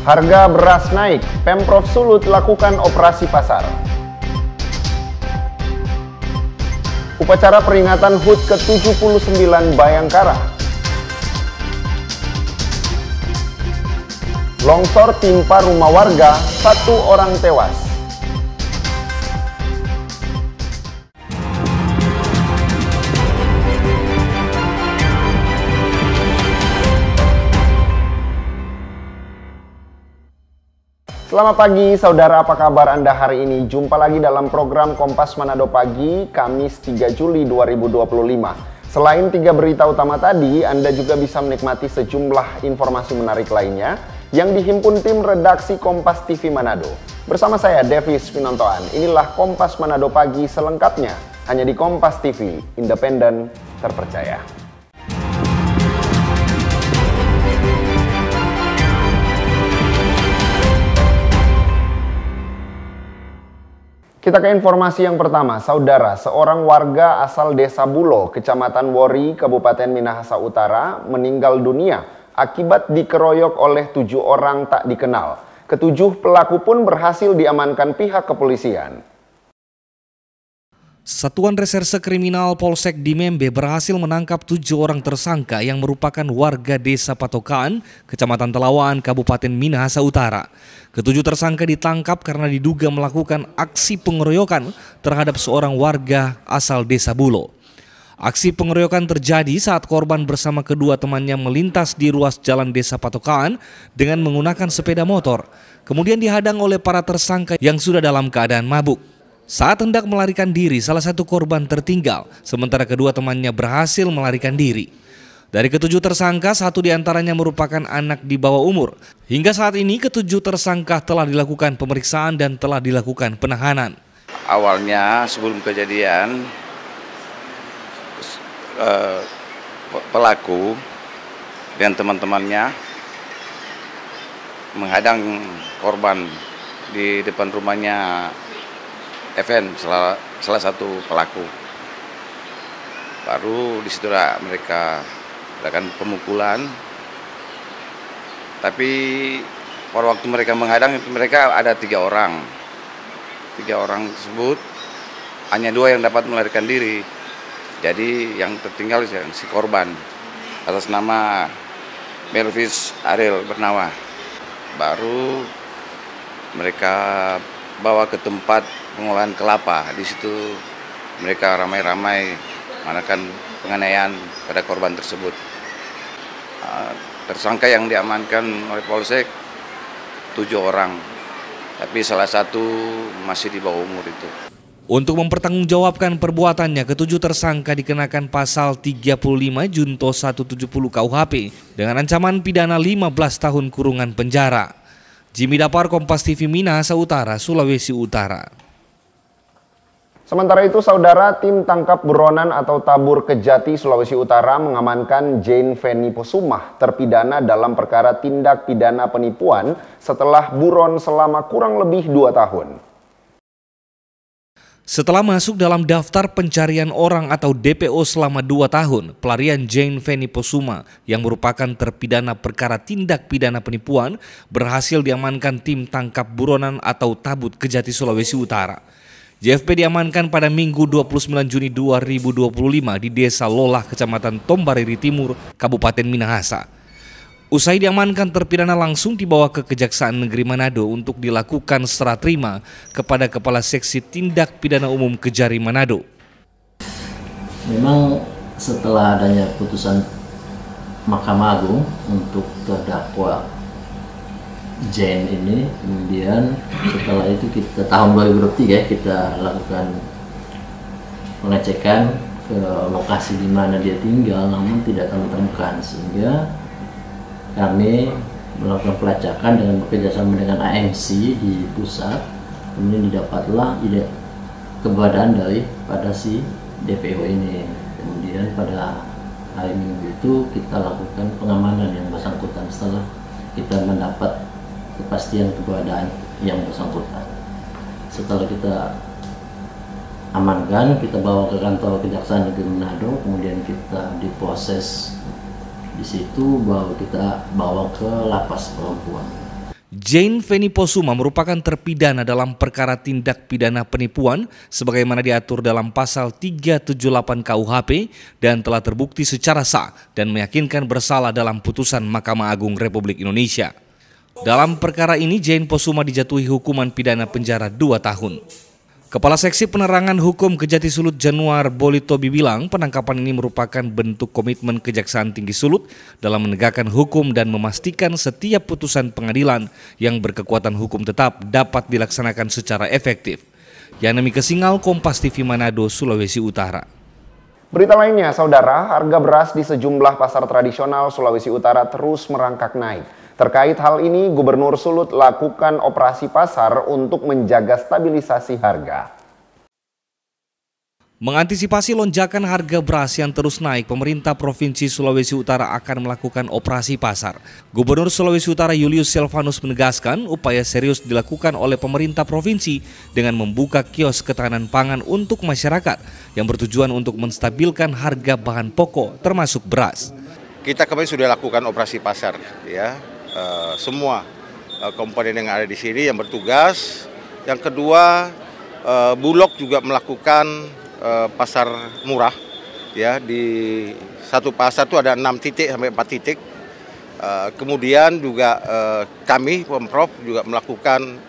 Harga beras naik, Pemprov Sulut lakukan operasi pasar. Upacara peringatan HUT ke-79 Bayangkara. Longsor timpa rumah warga, 1 orang tewas. Selamat pagi saudara, apa kabar Anda hari ini? Jumpa lagi dalam program Kompas Manado Pagi, Kamis 3 Juli 2025. Selain 3 berita utama tadi, Anda juga bisa menikmati sejumlah informasi menarik lainnya yang dihimpun tim redaksi Kompas TV Manado. Bersama saya, Davis Pinontoan. Inilah Kompas Manado Pagi selengkapnya, hanya di Kompas TV, independen, terpercaya. Kita ke informasi yang pertama, saudara. Seorang warga asal Desa Bulo, Kecamatan Wori, Kabupaten Minahasa Utara, meninggal dunia akibat dikeroyok oleh 7 orang tak dikenal. Ketujuh pelaku pun berhasil diamankan pihak kepolisian. Satuan Reserse Kriminal Polsek Dimembe berhasil menangkap 7 orang tersangka yang merupakan warga Desa Patokan, Kecamatan Telawaan, Kabupaten Minahasa Utara. Ketujuh tersangka ditangkap karena diduga melakukan aksi pengeroyokan terhadap seorang warga asal Desa Bulo. Aksi pengeroyokan terjadi saat korban bersama kedua temannya melintas di ruas jalan Desa Patokan dengan menggunakan sepeda motor. Kemudian dihadang oleh para tersangka yang sudah dalam keadaan mabuk. Saat hendak melarikan diri, salah satu korban tertinggal, sementara kedua temannya berhasil melarikan diri. Dari ketujuh tersangka, 1 diantaranya merupakan anak di bawah umur. Hingga saat ini, ketujuh tersangka telah dilakukan pemeriksaan dan telah dilakukan penahanan. Awalnya sebelum kejadian, pelaku dan teman-temannya menghadang korban di depan rumahnya FN, salah satu pelaku. Baru di situ mereka melakukan pemukulan. Tapi pada waktu mereka menghadang, mereka ada 3 orang. 3 orang tersebut, hanya 2 yang dapat melarikan diri. Jadi yang tertinggal si korban atas nama Melvis Ariel Bernawa. Baru mereka bawa ke tempat pengolahan kelapa. Di situ mereka ramai-ramai melakukan penganiayaan pada korban tersebut. Tersangka yang diamankan oleh Polsek 7 orang, tapi salah satu masih di bawah umur itu. Untuk mempertanggungjawabkan perbuatannya, ketujuh tersangka dikenakan pasal 35 Junto 170 KUHP dengan ancaman pidana 15 tahun kurungan penjara. Jimmy Dapar, Kompas TV Minahasa Utara, Sulawesi Utara. Sementara itu, saudara, tim tangkap buronan atau tabur Kejati Sulawesi Utara mengamankan Jane Feni Posumah, terpidana dalam perkara tindak pidana penipuan setelah buron selama kurang lebih 2 tahun. Setelah masuk dalam daftar pencarian orang atau DPO selama 2 tahun, pelarian Jane Feni Posumah yang merupakan terpidana perkara tindak pidana penipuan berhasil diamankan tim tangkap buronan atau tabut Kejati Sulawesi Utara. JFP diamankan pada Minggu 29 Juni 2025 di Desa Lolah, Kecamatan Tombariri Timur, Kabupaten Minahasa. Usai diamankan, terpidana langsung dibawa ke Kejaksaan Negeri Manado untuk dilakukan serah terima kepada Kepala Seksi Tindak Pidana Umum Kejari Manado. Memang setelah adanya putusan Mahkamah Agung untuk terdakwa Jane ini, kemudian setelah itu kita tahun 2023 kita lakukan pengecekan ke lokasi di mana dia tinggal, namun tidak ditemukan, sehingga kami melakukan pelacakan dengan bekerjasama dengan AMC di pusat. Kemudian didapatlah keberadaan dari pada si DPO ini. Kemudian pada hari Minggu itu kita lakukan pengamanan yang bersangkutan setelah kita mendapat kepastian keberadaan yang bersangkutan. Setelah kita amankan, kita bawa ke kantor Kejaksaan Negeri Manado, kemudian kita diproses di situ, baru kita bawa ke lapas perempuan. Jane Feni Posuma merupakan terpidana dalam perkara tindak pidana penipuan sebagaimana diatur dalam pasal 378 KUHP dan telah terbukti secara sah dan meyakinkan bersalah dalam putusan Mahkamah Agung Republik Indonesia. Dalam perkara ini Jane Posuma dijatuhi hukuman pidana penjara 2 tahun. Kepala Seksi Penerangan Hukum Kejati Sulut Januar Bolitobi bilang penangkapan ini merupakan bentuk komitmen Kejaksaan Tinggi Sulut dalam menegakkan hukum dan memastikan setiap putusan pengadilan yang berkekuatan hukum tetap dapat dilaksanakan secara efektif. Yanemi Kesingal, Kompas TV Manado, Sulawesi Utara. Berita lainnya, saudara, harga beras di sejumlah pasar tradisional Sulawesi Utara terus merangkak naik. Terkait hal ini, Gubernur Sulut lakukan operasi pasar untuk menjaga stabilisasi harga. Mengantisipasi lonjakan harga beras yang terus naik, pemerintah Provinsi Sulawesi Utara akan melakukan operasi pasar. Gubernur Sulawesi Utara Julius Selvanus menegaskan upaya serius dilakukan oleh pemerintah provinsi dengan membuka kios ketahanan pangan untuk masyarakat yang bertujuan untuk menstabilkan harga bahan pokok termasuk beras. Kita kemarin sudah lakukan operasi pasar, ya. Semua komponen yang ada di sini yang bertugas. Yang kedua, Bulog juga melakukan pasar murah, ya, di satu pasar itu ada 6 titik sampai 4 titik. Kemudian juga kami Pemprov juga melakukan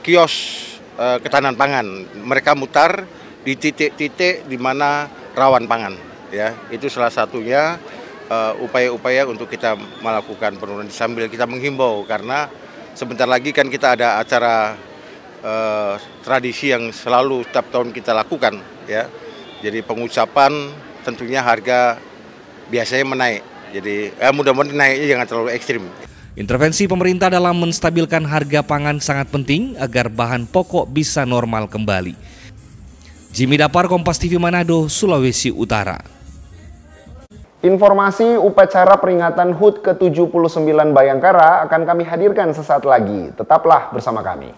kios ketahanan pangan. Mereka mutar di titik-titik di mana rawan pangan, ya. Itu salah satunya upaya-upaya untuk kita melakukan penurunan sambil kita menghimbau, karena sebentar lagi kan kita ada acara tradisi yang selalu setiap tahun kita lakukan, ya. Jadi pengucapan tentunya harga biasanya menaik. Jadi mudah-mudahan naiknya jangan terlalu ekstrim. Intervensi pemerintah dalam menstabilkan harga pangan sangat penting agar bahan pokok bisa normal kembali. Jimmy Dapar, Kompas TV Manado, Sulawesi Utara. Informasi upacara peringatan HUT ke-79 Bayangkara akan kami hadirkan sesaat lagi. Tetaplah bersama kami.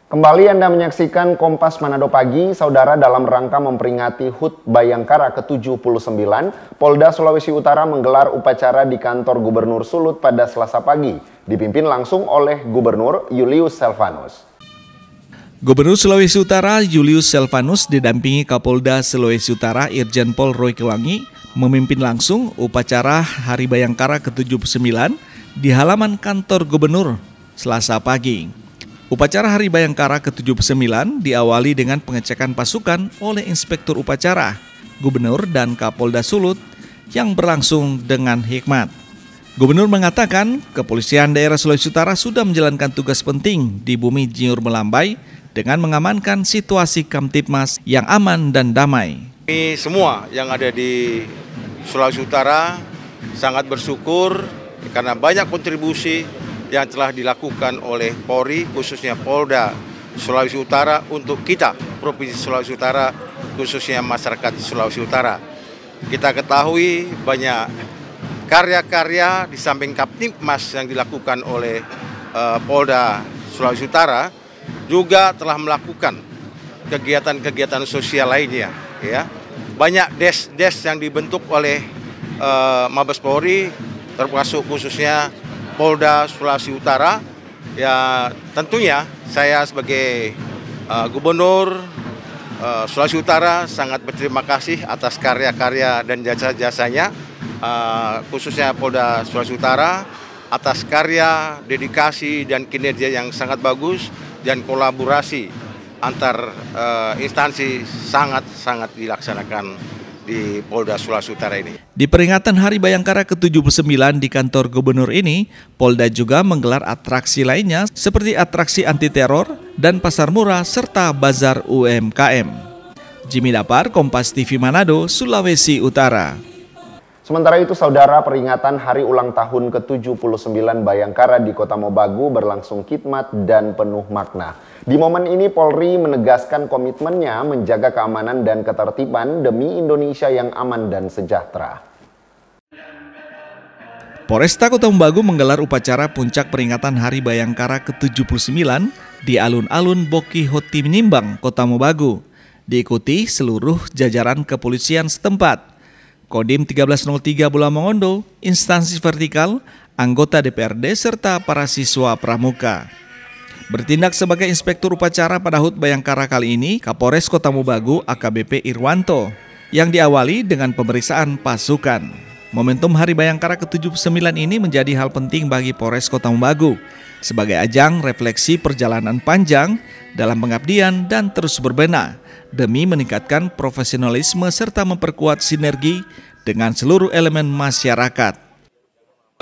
Kembali Anda menyaksikan Kompas Manado Pagi, saudara, dalam rangka memperingati HUT Bayangkara ke-79, Polda Sulawesi Utara menggelar upacara di kantor Gubernur Sulut pada Selasa pagi, dipimpin langsung oleh Gubernur Julius Selvanus. Gubernur Sulawesi Utara Julius Selvanus didampingi Kapolda Sulawesi Utara Irjen Pol Roy Kewangi memimpin langsung upacara Hari Bayangkara ke-79 di halaman kantor Gubernur Selasa pagi. Upacara Hari Bayangkara ke-79 diawali dengan pengecekan pasukan oleh Inspektur Upacara, Gubernur dan Kapolda Sulut yang berlangsung dengan hikmat. Gubernur mengatakan kepolisian daerah Sulawesi Utara sudah menjalankan tugas penting di bumi Jinur Melambai dengan mengamankan situasi Kamtipmas yang aman dan damai. Kami semua yang ada di Sulawesi Utara sangat bersyukur karena banyak kontribusi yang telah dilakukan oleh Polri, khususnya Polda Sulawesi Utara untuk kita, Provinsi Sulawesi Utara, khususnya masyarakat Sulawesi Utara. Kita ketahui banyak karya-karya di samping Kamtipmas yang dilakukan oleh Polda Sulawesi Utara, juga telah melakukan kegiatan-kegiatan sosial lainnya, ya. Banyak des-des yang dibentuk oleh Mabes Polri, termasuk khususnya Polda Sulawesi Utara. Ya, tentunya saya sebagai Gubernur Sulawesi Utara sangat berterima kasih atas karya-karya dan jasa-jasanya, khususnya Polda Sulawesi Utara, atas karya, dedikasi dan kinerja yang sangat bagus, dan kolaborasi antar instansi sangat dilaksanakan di Polda Sulawesi Utara ini. Di peringatan Hari Bayangkara ke-79 di kantor Gubernur ini, Polda juga menggelar atraksi lainnya seperti atraksi anti teror dan pasar murah serta bazar UMKM. Jimmy Dapar, Kompas TV Manado, Sulawesi Utara. Sementara itu, saudara, peringatan hari ulang tahun ke-79 Bayangkara di Kota Mobagu berlangsung khidmat dan penuh makna. Di momen ini Polri menegaskan komitmennya menjaga keamanan dan ketertiban demi Indonesia yang aman dan sejahtera. Polresta Kota Mobagu menggelar upacara puncak peringatan Hari Bayangkara ke-79 di alun-alun Boki Hoti Menimbang, Kota Mobagu, diikuti seluruh jajaran kepolisian setempat, Kodim 1303 Bola Mongondo, instansi vertikal, anggota DPRD, serta para siswa pramuka. Bertindak sebagai inspektur upacara pada HUT Bayangkara kali ini, Kapolres Kota Mobagu AKBP Irwanto, yang diawali dengan pemeriksaan pasukan. Momentum Hari Bayangkara ke-79 ini menjadi hal penting bagi Polres Kota Mobagu sebagai ajang refleksi perjalanan panjang dalam pengabdian dan terus berbenah demi meningkatkan profesionalisme serta memperkuat sinergi dengan seluruh elemen masyarakat.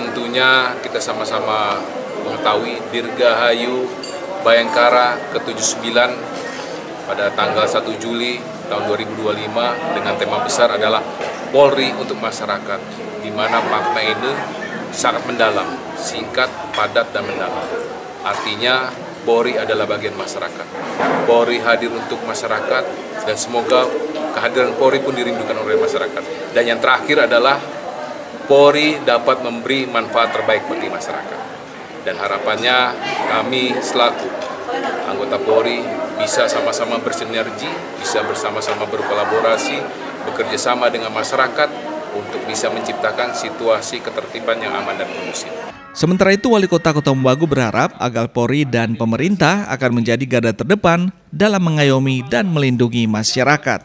Tentunya kita sama-sama mengetahui Dirgahayu Bayangkara ke-79 pada tanggal 1 Juli tahun 2025 dengan tema besar adalah Polri untuk masyarakat, di mana makna ini sangat mendalam, singkat, padat, dan mendalam. Artinya Polri adalah bagian masyarakat. Polri hadir untuk masyarakat dan semoga kehadiran Polri pun dirindukan oleh masyarakat. Dan yang terakhir adalah Polri dapat memberi manfaat terbaik bagi masyarakat. Dan harapannya kami selaku anggota Polri bisa sama-sama bersinergi, bisa bersama-sama berkolaborasi, bekerja sama dengan masyarakat untuk bisa menciptakan situasi ketertiban yang aman dan kondusif. Sementara itu, Wali Kota Kota Mobagu berharap agar Polri dan pemerintah akan menjadi garda terdepan dalam mengayomi dan melindungi masyarakat.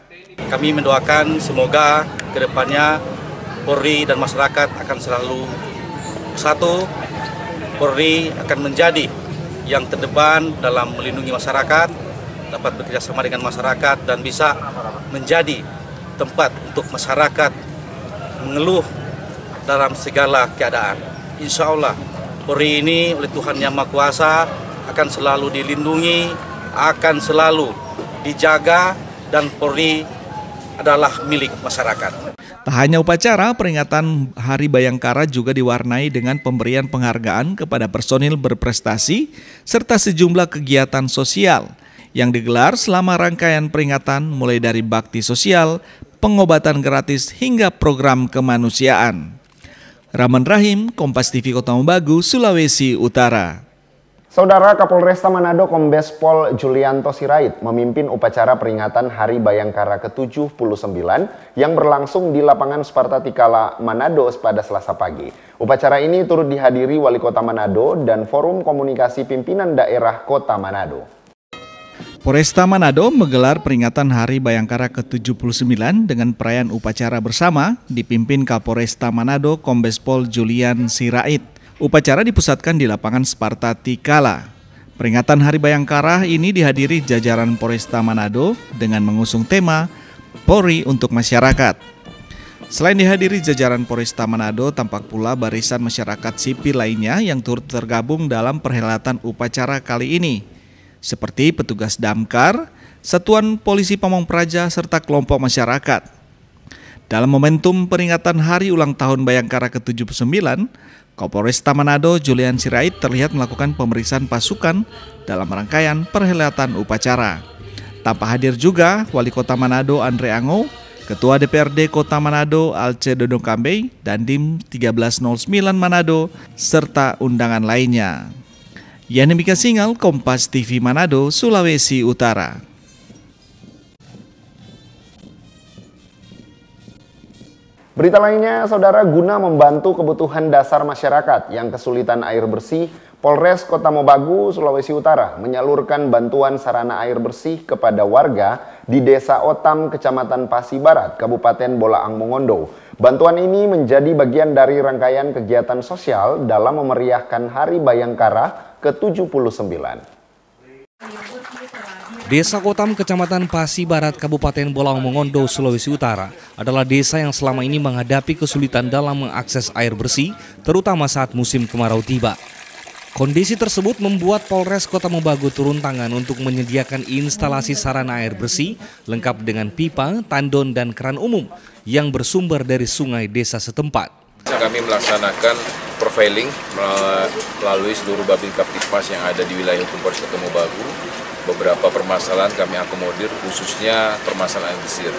Kami mendoakan semoga kedepannya Polri dan masyarakat akan selalu satu. Polri akan menjadi yang terdepan dalam melindungi masyarakat, dapat bekerjasama dengan masyarakat dan bisa menjadi tempat untuk masyarakat mengeluh dalam segala keadaan. Insya Allah Polri ini oleh Tuhan Yang Maha Kuasa akan selalu dilindungi, akan selalu dijaga, dan Polri adalah milik masyarakat. Tak hanya upacara, peringatan Hari Bayangkara juga diwarnai dengan pemberian penghargaan kepada personil berprestasi serta sejumlah kegiatan sosial yang digelar selama rangkaian peringatan mulai dari bakti sosial, pengobatan gratis hingga program kemanusiaan. Rahman Rahim, Kompas TV Kota Mobagu, Sulawesi Utara. Saudara Kapolresta Manado Kombes Pol Julianto Sirait memimpin upacara peringatan Hari Bayangkara ke-79 yang berlangsung di lapangan Sparta Tikala, Manado pada Selasa pagi. Upacara ini turut dihadiri Wali Kota Manado dan Forum Komunikasi Pimpinan Daerah Kota Manado. Polresta Manado menggelar peringatan Hari Bayangkara ke-79 dengan perayaan upacara bersama dipimpin Kapolresta Manado Kombes Pol Julian Sirait. Upacara dipusatkan di lapangan Sparta Tikala. Peringatan Hari Bayangkara ini dihadiri jajaran Polresta Manado dengan mengusung tema Polri untuk Masyarakat. Selain dihadiri jajaran Polresta Manado, tampak pula barisan masyarakat sipil lainnya yang turut tergabung dalam perhelatan upacara kali ini, seperti petugas damkar, Satuan Polisi Pamong Praja, serta kelompok masyarakat. Dalam momentum peringatan Hari Ulang Tahun Bayangkara ke-79, Kapolresta Manado Julian Sirait terlihat melakukan pemeriksaan pasukan dalam rangkaian perhelatan upacara. Tanpa hadir juga Wali Kota Manado Andre Ango, Ketua DPRD Kota Manado Alce Dodong Kambei, dan Dim 1309 Manado, serta undangan lainnya. Yani Mika Singal, Kompas TV Manado, Sulawesi Utara. Berita lainnya, saudara, guna membantu kebutuhan dasar masyarakat yang kesulitan air bersih, Polres Kota Mobagu, Sulawesi Utara menyalurkan bantuan sarana air bersih kepada warga di Desa Otam, Kecamatan Pasi Barat, Kabupaten Bolaang Mongondo. Bantuan ini menjadi bagian dari rangkaian kegiatan sosial dalam memeriahkan Hari Bayangkara ke-79. Desa Otam, Kecamatan Pasi Barat, Kabupaten Bolaang Mongondo, Sulawesi Utara adalah desa yang selama ini menghadapi kesulitan dalam mengakses air bersih, terutama saat musim kemarau tiba. Kondisi tersebut membuat Polres Kota Mobagu turun tangan untuk menyediakan instalasi sarana air bersih lengkap dengan pipa, tandon, dan keran umum yang bersumber dari sungai desa setempat. Kami melaksanakan profiling melalui seluruh Babin Kaptipmas yang ada di wilayah hukum Polres Kota Mobagu. Beberapa permasalahan kami akomodir, khususnya permasalahan pesisir.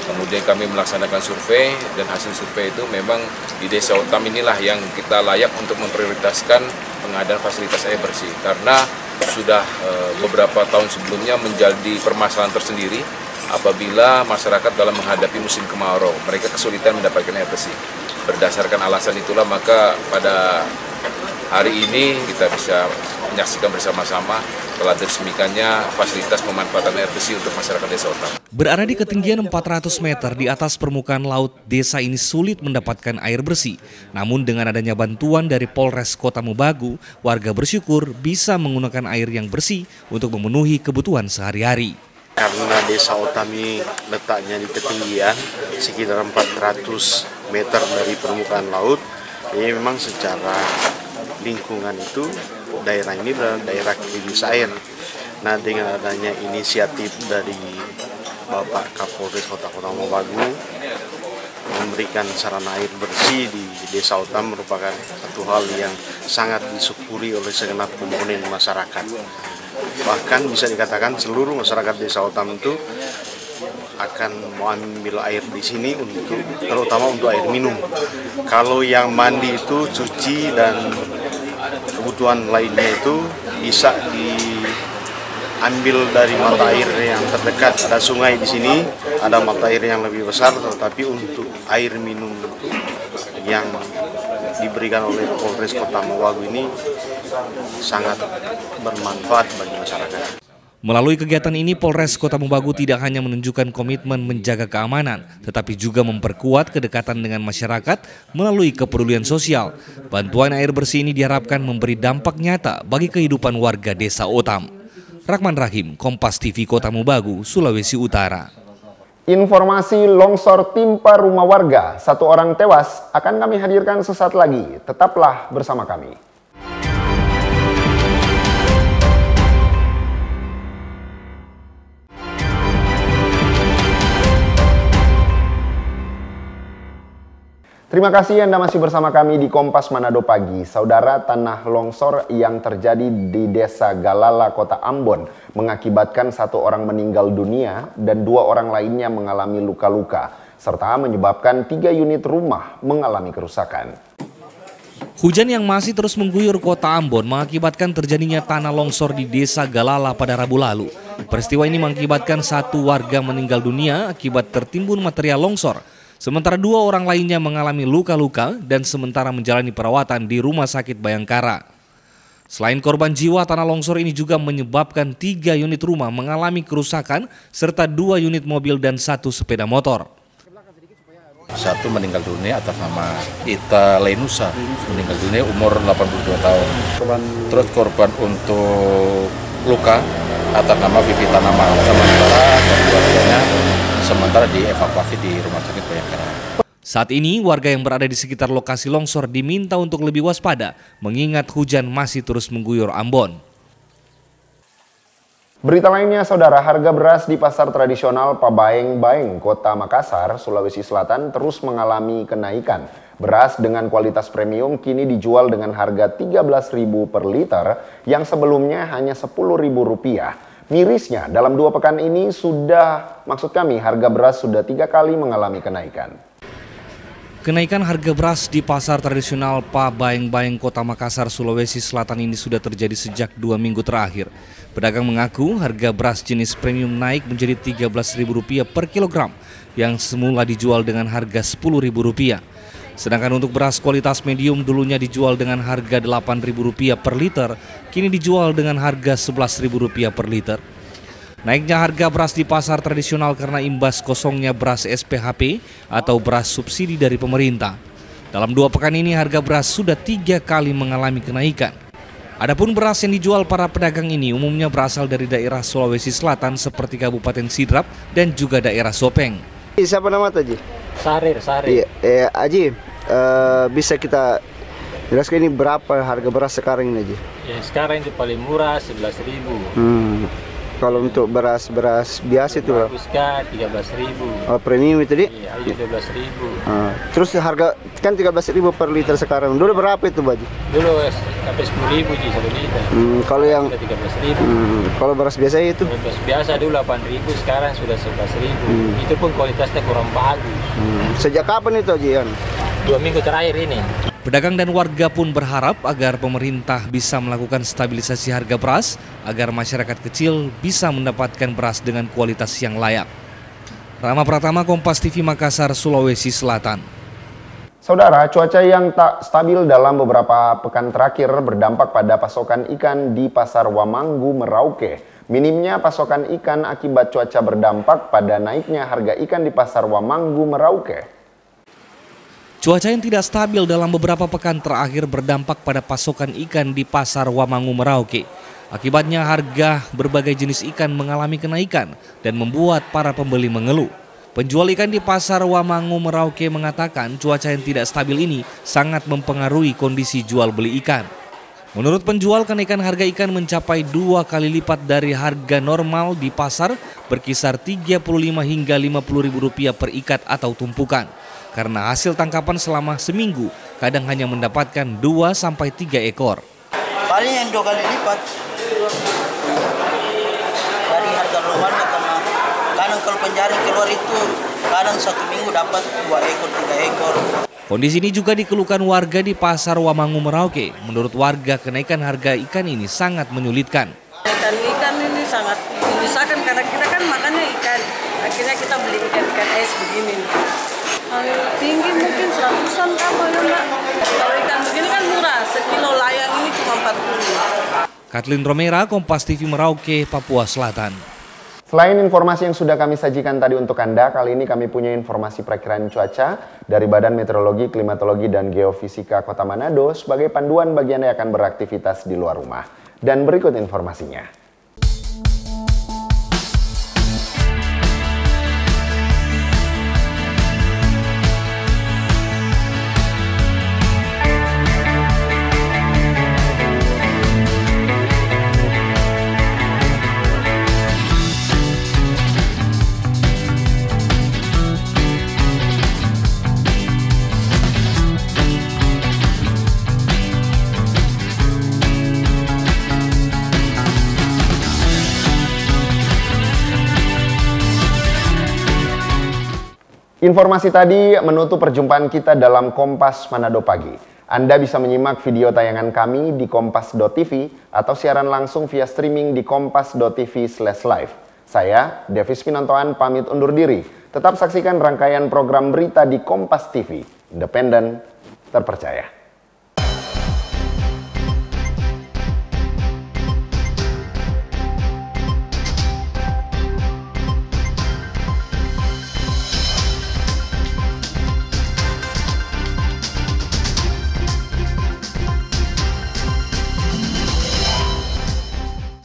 Kemudian kami melaksanakan survei, dan hasil survei itu memang di Desa Otam inilah yang kita layak untuk memprioritaskan pengadaan fasilitas air bersih. Karena sudah beberapa tahun sebelumnya menjadi permasalahan tersendiri apabila masyarakat dalam menghadapi musim kemarau, mereka kesulitan mendapatkan air bersih. Berdasarkan alasan itulah maka pada hari ini kita bisa menyaksikan bersama-sama telah diresmikannya fasilitas pemanfaatan air bersih untuk masyarakat Desa Otam. Berada di ketinggian 400 meter di atas permukaan laut, desa ini sulit mendapatkan air bersih. Namun dengan adanya bantuan dari Polres Kota Mobagu, warga bersyukur bisa menggunakan air yang bersih untuk memenuhi kebutuhan sehari-hari. Karena Desa Otam ini letaknya di ketinggian sekitar 400 meter dari permukaan laut, jadi memang secara lingkungan itu daerah ini adalah daerah kritis air. Nah, dengan adanya inisiatif dari Bapak Kapolres Kota Mobagu memberikan sarana air bersih di Desa Otam merupakan satu hal yang sangat disyukuri oleh segenap komponen masyarakat. Bahkan bisa dikatakan seluruh masyarakat Desa Otam itu akan mengambil air di sini untuk terutama untuk air minum. Kalau yang mandi itu cuci dan kebutuhan lainnya itu bisa diambil dari mata air yang terdekat. Ada sungai di sini, ada mata air yang lebih besar, tetapi untuk air minum yang diberikan oleh Polres Kota Mobagu ini sangat bermanfaat bagi masyarakat. Melalui kegiatan ini, Polres Kota Mobagu tidak hanya menunjukkan komitmen menjaga keamanan, tetapi juga memperkuat kedekatan dengan masyarakat melalui kepedulian sosial. Bantuan air bersih ini diharapkan memberi dampak nyata bagi kehidupan warga Desa Otam. Rahman Rahim, Kompas TV Kota Mobagu, Sulawesi Utara. Informasi longsor timpa rumah warga, 1 orang tewas akan kami hadirkan sesaat lagi. Tetaplah bersama kami. Terima kasih Anda masih bersama kami di Kompas Manado Pagi. Saudara, tanah longsor yang terjadi di Desa Galala, Kota Ambon mengakibatkan 1 orang meninggal dunia dan 2 orang lainnya mengalami luka-luka, serta menyebabkan 3 unit rumah mengalami kerusakan. Hujan yang masih terus mengguyur Kota Ambon mengakibatkan terjadinya tanah longsor di Desa Galala pada Rabu lalu. Peristiwa ini mengakibatkan 1 warga meninggal dunia akibat tertimbun material longsor. Sementara 2 orang lainnya mengalami luka-luka dan sementara menjalani perawatan di Rumah Sakit Bayangkara. Selain korban jiwa, tanah longsor ini juga menyebabkan 3 unit rumah mengalami kerusakan serta 2 unit mobil dan 1 sepeda motor. 1 meninggal dunia atas nama Ita Lenusa, meninggal dunia umur 82 tahun. Terus korban untuk luka atas nama Vivita Nama, sementara keluarganya sementara dievakuasi di Rumah Sakit Bayangkara. Saat ini warga yang berada di sekitar lokasi longsor diminta untuk lebih waspada mengingat hujan masih terus mengguyur Ambon. Berita lainnya, saudara, harga beras di pasar tradisional Pabaeng-Baeng, Kota Makassar, Sulawesi Selatan terus mengalami kenaikan. Beras dengan kualitas premium kini dijual dengan harga Rp13.000 per liter yang sebelumnya hanya Rp10.000. Mirisnya, dalam 2 pekan ini harga beras sudah 3 kali mengalami kenaikan. Kenaikan harga beras di pasar tradisional Pabaeng-Baeng, Kota Makassar, Sulawesi Selatan ini sudah terjadi sejak 2 minggu terakhir. Pedagang mengaku harga beras jenis premium naik menjadi Rp13.000 per kilogram yang semula dijual dengan harga Rp10.000. Sedangkan untuk beras kualitas medium dulunya dijual dengan harga Rp8.000 per liter, kini dijual dengan harga Rp11.000 per liter. Naiknya harga beras di pasar tradisional karena imbas kosongnya beras SPHP atau beras subsidi dari pemerintah. Dalam 2 pekan ini harga beras sudah 3 kali mengalami kenaikan. Adapun beras yang dijual para pedagang ini umumnya berasal dari daerah Sulawesi Selatan seperti Kabupaten Sidrap dan juga daerah Sopeng. Siapa nama tadi? Sarir. Iya, Aji, bisa kita jelaskan ini berapa harga beras sekarang ini, Aji? Ya, sekarang itu paling murah 11.000. Kalau untuk beras biasa itu berapa? Baguska 13.000. Oh, premium itu tadi? Iya, 12.000. Terus harga kan 13.000 per liter sekarang. Dulu berapa itu, Baji? Dulu sampai 10.000 Ji 1 liter. Kalau yang 13.000. Kalau beras biasa itu? Beras biasa dulu 8.000, sekarang sudah 11.000. Itu pun kualitasnya kurang bagus. Sejak kapan itu, Ji? 2 minggu terakhir ini. Pedagang dan warga pun berharap agar pemerintah bisa melakukan stabilisasi harga beras agar masyarakat kecil bisa mendapatkan beras dengan kualitas yang layak. Rama Pratama, Kompas TV, Makassar, Sulawesi Selatan. Saudara, cuaca yang tak stabil dalam beberapa pekan terakhir berdampak pada pasokan ikan di Pasar Wamanggu, Merauke. Minimnya pasokan ikan akibat cuaca berdampak pada naiknya harga ikan di Pasar Wamanggu, Merauke. Cuaca yang tidak stabil dalam beberapa pekan terakhir berdampak pada pasokan ikan di Pasar Wamanggu, Merauke. Akibatnya harga berbagai jenis ikan mengalami kenaikan dan membuat para pembeli mengeluh. Penjual ikan di Pasar Wamanggu, Merauke mengatakan cuaca yang tidak stabil ini sangat mempengaruhi kondisi jual beli ikan. Menurut penjual, kenaikan harga ikan mencapai 2 kali lipat dari harga normal di pasar, berkisar Rp35 hingga Rp50.000 per ikat atau tumpukan. Karena hasil tangkapan selama seminggu kadang hanya mendapatkan 2-3 ekor. Paling yang 2 kali lipat dari harga normalnya, karena kadang kalau penjaring keluar itu kadang 1 minggu dapat 2 ekor 3 ekor. Kondisi ini juga dikeluhkan warga di Pasar Wamanggu, Merauke. Menurut warga, kenaikan harga ikan ini sangat menyulitkan. Ikan ini sangat menyusahkan karena kita kan makannya ikan. Akhirnya kita beli ikan es begini. Tinggi mungkin 100-an kamu ya Mbak. Kalau ikan begini kan murah, sekilo layang ini cuma 40. Katlin Romera, Kompas TV, Merauke, Papua Selatan. Selain informasi yang sudah kami sajikan tadi untuk Anda, kali ini kami punya informasi perakiraan cuaca dari Badan Meteorologi, Klimatologi, dan Geofisika Kota Manado sebagai panduan bagi Anda yang akan beraktivitas di luar rumah. Dan berikut informasinya. Informasi tadi menutup perjumpaan kita dalam Kompas Manado Pagi. Anda bisa menyimak video tayangan kami di kompas.tv atau siaran langsung via streaming di kompas.tv/live. Saya, Devis Pinontoan, pamit undur diri. Tetap saksikan rangkaian program berita di Kompas TV, independen, terpercaya.